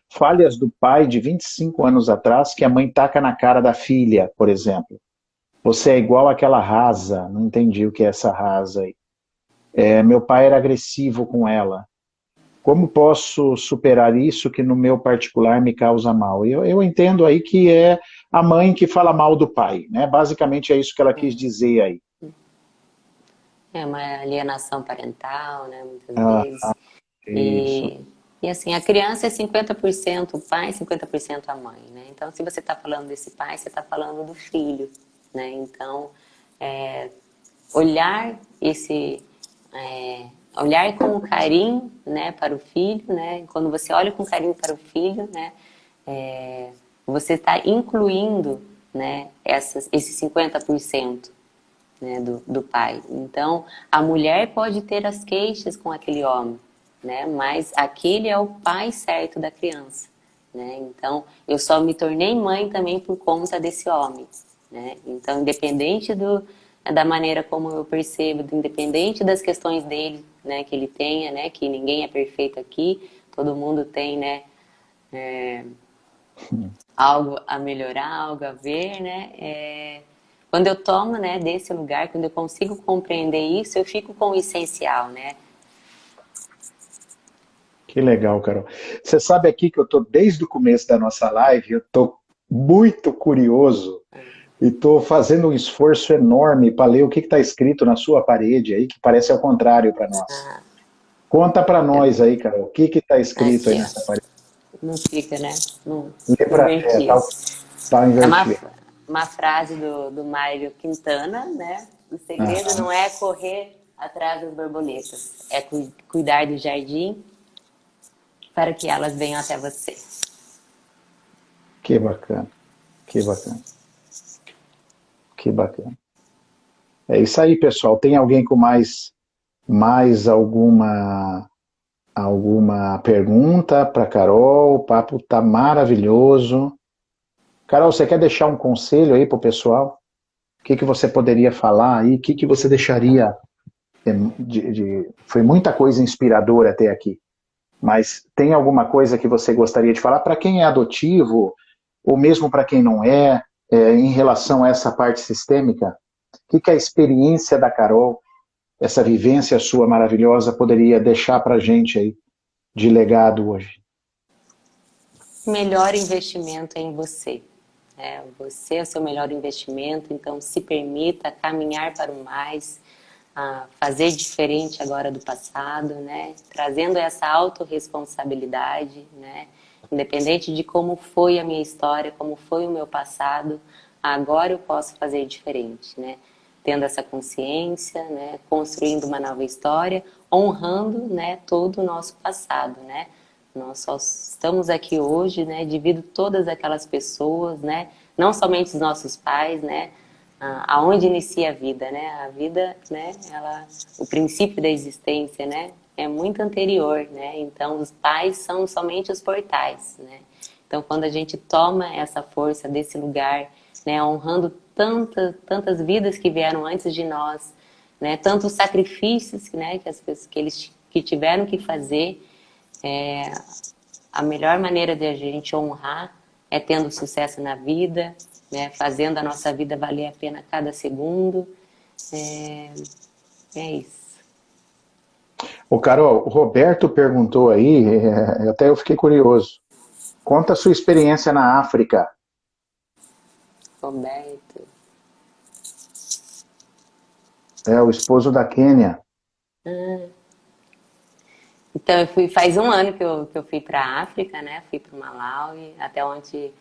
Falhas do pai de 25 anos atrás que a mãe taca na cara da filha, por exemplo. Você é igual àquela rasa, não entendi o que é essa rasa aí. Meu pai era agressivo com ela. Como posso superar isso que no meu particular me causa mal? Eu entendo aí que é a mãe que fala mal do pai, né? Basicamente é isso que ela quis dizer aí. É uma alienação parental, né? Muitas Ah, vezes. isso. E assim, a criança é 50% o pai, 50% a mãe, né? Então, se você está falando desse pai, você está falando do filho, né? Então, é, olhar olhar com carinho, né, para o filho, né? Quando você olha com carinho para o filho, né, você está incluindo, né, esses 50%, né, do pai. Então, a mulher pode ter as queixas com aquele homem, né, mas aquele é o pai certo da criança, né? Então, eu só me tornei mãe também por conta desse homem, né? Então, independente da maneira como eu percebo, independente das questões dele, né, que ele tenha, né, que ninguém é perfeito aqui, todo mundo tem, né, algo a melhorar, algo a ver, né? quando eu tomo, né, desse lugar, quando eu consigo compreender isso, eu fico com o essencial, né? Que legal, Carol. Você sabe aqui que eu estou desde o começo da nossa live, eu estou muito curioso e estou fazendo um esforço enorme para ler o que está escrito na sua parede aí, que parece ao contrário para nós. Conta para nós aí, Carol, o que está escrito aí Aqui, nessa parede? ó. Não fica, né? Não Lembra, inverti. tá É invertido. uma frase do Mário Quintana, né? O segredo Aham. não é correr atrás das borboletas, é cuidar do jardim para que elas venham até você. Que bacana, que bacana, que bacana. É isso aí, pessoal. Tem alguém com mais alguma pergunta para Carol? O papo tá maravilhoso. Carol, você quer deixar um conselho aí para o pessoal? O que que você poderia falar aí? O que que você deixaria Foi muita coisa inspiradora até aqui, mas tem alguma coisa que você gostaria de falar para quem é adotivo, ou mesmo para quem não é, em relação a essa parte sistêmica? O que que a experiência da Carol, essa vivência sua maravilhosa, poderia deixar para a gente aí de legado hoje? O melhor investimento é em você. É, você é o seu melhor investimento, então se permita caminhar para o mais, fazer diferente agora do passado, né? Trazendo essa autorresponsabilidade, né? Independente de como foi a minha história, como foi o meu passado, agora eu posso fazer diferente, né? Tendo essa consciência, né? Construindo uma nova história, honrando, né? Todo o nosso passado, né? Nós só estamos aqui hoje, né, devido a todas aquelas pessoas, né, não somente os nossos pais, né, aonde inicia a vida, né, o princípio da existência, né, é muito anterior, né, então os pais são somente os portais, né, então quando a gente toma essa força desse lugar, né, honrando tantas vidas que vieram antes de nós, né, tantos sacrifícios, né, que as pessoas que eles que tiveram que fazer, é, a melhor maneira de a gente honrar é tendo sucesso na vida, né? Fazendo a nossa vida valer a pena cada segundo. É, é isso. O Carol, o Roberto perguntou aí, até eu fiquei curioso. Conta a sua experiência na África. Roberto. É o esposo da Quênia. Então, faz um ano que eu fui para a África, né? Fui para o Malawi, até onde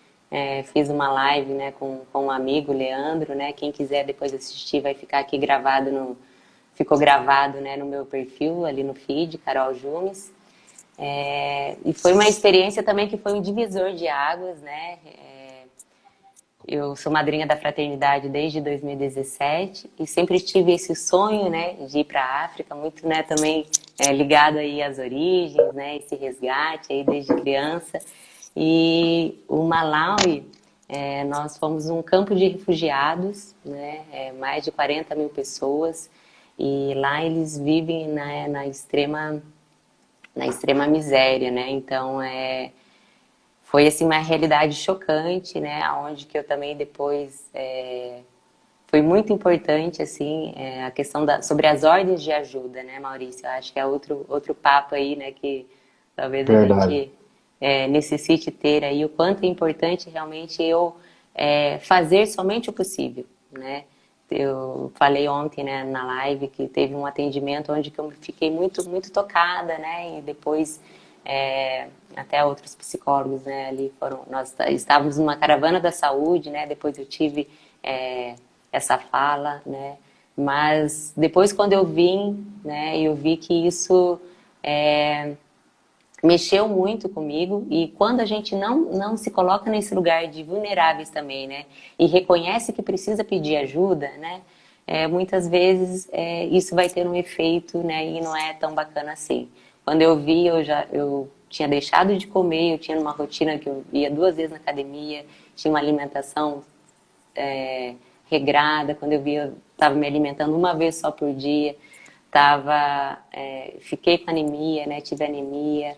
fiz uma live, né, com um amigo, Leandro, né? Quem quiser depois assistir vai ficar aqui gravado ficou gravado, né, no meu perfil, ali no feed, Carol Jumes. E foi uma experiência também que foi um divisor de águas, né? Eu sou madrinha da fraternidade desde 2017 e sempre tive esse sonho, né, de ir para a África, muito, né, também ligado aí às origens, né, esse resgate aí desde criança. E o Malawi, nós fomos um campo de refugiados, né, mais de 40 mil pessoas, e lá eles vivem, né, na extrema miséria, né, então foi assim uma realidade chocante, né? Aonde que eu também depois foi muito importante assim a questão sobre as ordens de ajuda, né, Maurício? Eu acho que é outro papo aí, né? Que talvez a Verdade. gente necessite ter aí o quanto é importante realmente eu fazer somente o possível, né? Eu falei ontem, né, na live que teve um atendimento onde que eu fiquei muito tocada, né? E depois até outros psicólogos, né, ali nós estávamos numa caravana da saúde, né, depois eu tive essa fala, né, mas depois quando eu vim, né, eu vi que isso mexeu muito comigo e quando a gente não se coloca nesse lugar de vulneráveis também, né, e reconhece que precisa pedir ajuda, né, muitas vezes isso vai ter um efeito, né, e não é tão bacana assim. Quando eu vi, eu tinha deixado de comer, eu tinha uma rotina que eu ia 2 vezes na academia, tinha uma alimentação regrada. Quando eu vi, eu estava me alimentando uma vez só por dia, fiquei com anemia, né, tive anemia.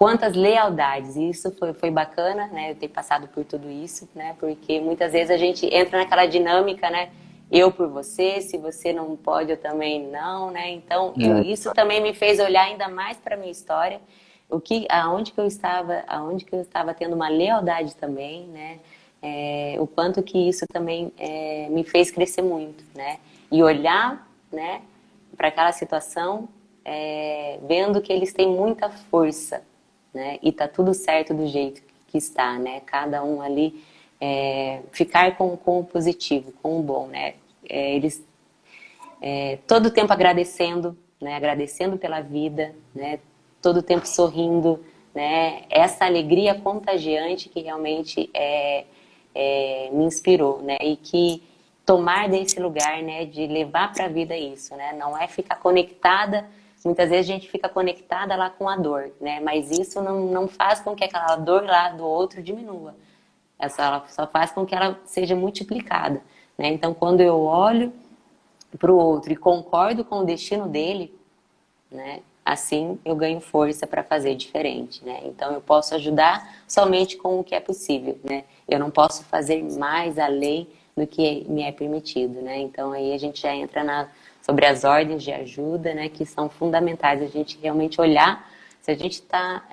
quantas lealdades, e isso foi bacana, né, eu ter passado por tudo isso, né, porque muitas vezes a gente entra naquela dinâmica, né, eu por você, se você não pode, eu também não, né, então isso também me fez olhar ainda mais para a minha história, aonde que eu estava tendo uma lealdade também, né, o quanto que isso também me fez crescer muito, né, e olhar, né, para aquela situação, vendo que eles têm muita força, né? E tá tudo certo do jeito que está, né? Cada um ali ficar com o positivo, com o bom, né? Eles todo o tempo agradecendo, né? Agradecendo pela vida, né? Todo o tempo sorrindo, né? Essa alegria contagiante que realmente me inspirou, né? E que tomar desse lugar, né? De levar para a vida isso, né? Não é ficar conectada. Muitas vezes a gente fica conectada lá com a dor, né? Mas isso não faz com que aquela dor lá do outro diminua. Ela só faz com que ela seja multiplicada, né? Então, quando eu olho para o outro e concordo com o destino dele, né? Assim eu ganho força para fazer diferente, né? Então, eu posso ajudar somente com o que é possível, né? Eu não posso fazer mais além do que me é permitido, né? Então, aí a gente já entra sobre as ordens de ajuda, né, que são fundamentais, a gente realmente olhar, se a gente está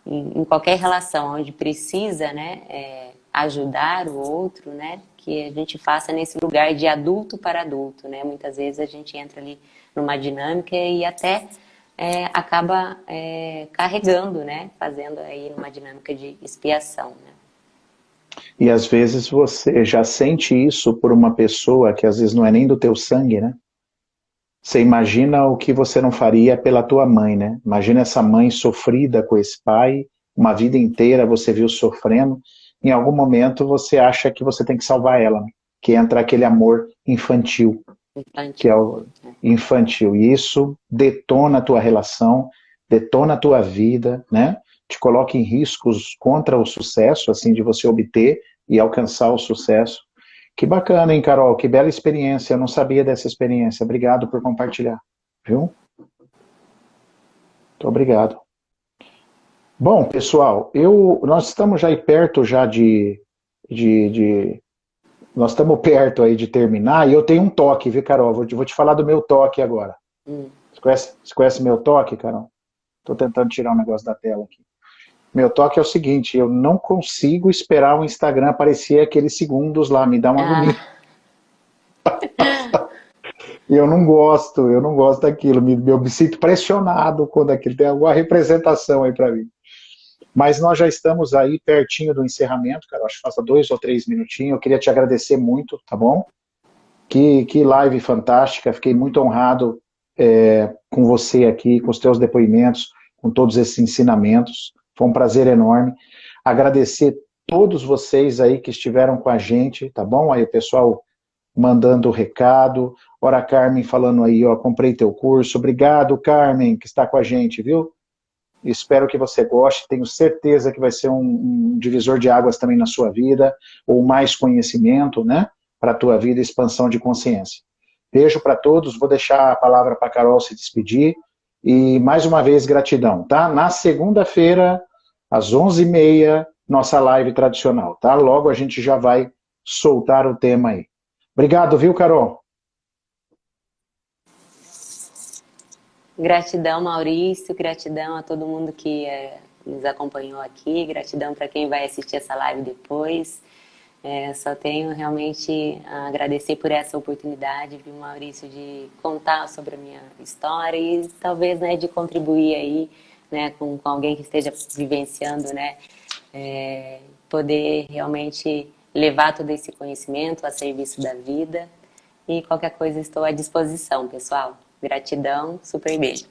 em qualquer relação onde precisa, né, ajudar o outro, né, que a gente faça nesse lugar de adulto para adulto, né, muitas vezes a gente entra ali numa dinâmica e até acaba carregando, né, fazendo aí uma dinâmica de expiação, né. E às vezes você já sente isso por uma pessoa que às vezes não é nem do teu sangue, né? Você imagina o que você não faria pela tua mãe, né? Imagina essa mãe sofrida com esse pai, uma vida inteira você viu sofrendo, em algum momento você acha que você tem que salvar ela, né? Que entra aquele amor infantil, que é o infantil, e isso detona a tua relação, detona a tua vida, né? Te coloca em riscos contra o sucesso, assim, de você obter e alcançar o sucesso. Que bacana, hein, Carol? Que bela experiência. Eu não sabia dessa experiência. Obrigado por compartilhar. Viu? Muito obrigado. Bom, pessoal, nós estamos já aí perto já nós estamos perto aí de terminar e eu tenho um toque, viu, Carol? Vou te falar do meu toque agora. Você conhece meu toque, Carol? Estou tentando tirar um negócio da tela aqui. Meu toque é o seguinte, eu não consigo esperar o Instagram aparecer aqueles segundos lá, me dá uma agonia. Eu não gosto daquilo, eu me sinto pressionado quando aquilo tem alguma representação aí para mim. Mas nós já estamos aí pertinho do encerramento, cara, acho que falta 2 ou 3 minutinhos, eu queria te agradecer muito, tá bom? Que live fantástica, fiquei muito honrado com você aqui, com os teus depoimentos, com todos esses ensinamentos, foi um prazer enorme. Agradecer todos vocês aí que estiveram com a gente, tá bom? Aí o pessoal mandando recado, ora a Carmen falando aí, ó, comprei teu curso, obrigado Carmen, que está com a gente, viu? Espero que você goste, tenho certeza que vai ser um divisor de águas também na sua vida, ou mais conhecimento, né, para a tua vida, expansão de consciência. Beijo para todos, vou deixar a palavra para a Carol se despedir, e mais uma vez gratidão, tá? Na segunda-feira, às 11h30, nossa live tradicional, tá? Logo a gente já vai soltar o tema aí. Obrigado, viu, Carol? Gratidão, Maurício, gratidão a todo mundo que nos acompanhou aqui, gratidão para quem vai assistir essa live depois. Só tenho realmente a agradecer por essa oportunidade, viu, Maurício, de contar sobre a minha história e talvez, né, de contribuir aí, né, com alguém que esteja vivenciando, né, poder realmente levar todo esse conhecimento a serviço da vida. E qualquer coisa estou à disposição, pessoal. Gratidão, super beijo.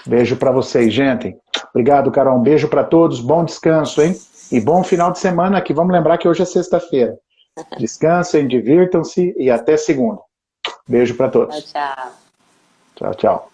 Beijo para vocês, gente. Obrigado, Carol. Um beijo para todos. Bom descanso, hein? E bom final de semana aqui. Vamos lembrar que hoje é sexta-feira. Descansem, divirtam-se e até segunda. Beijo para todos. Tchau, tchau. Tchau, tchau.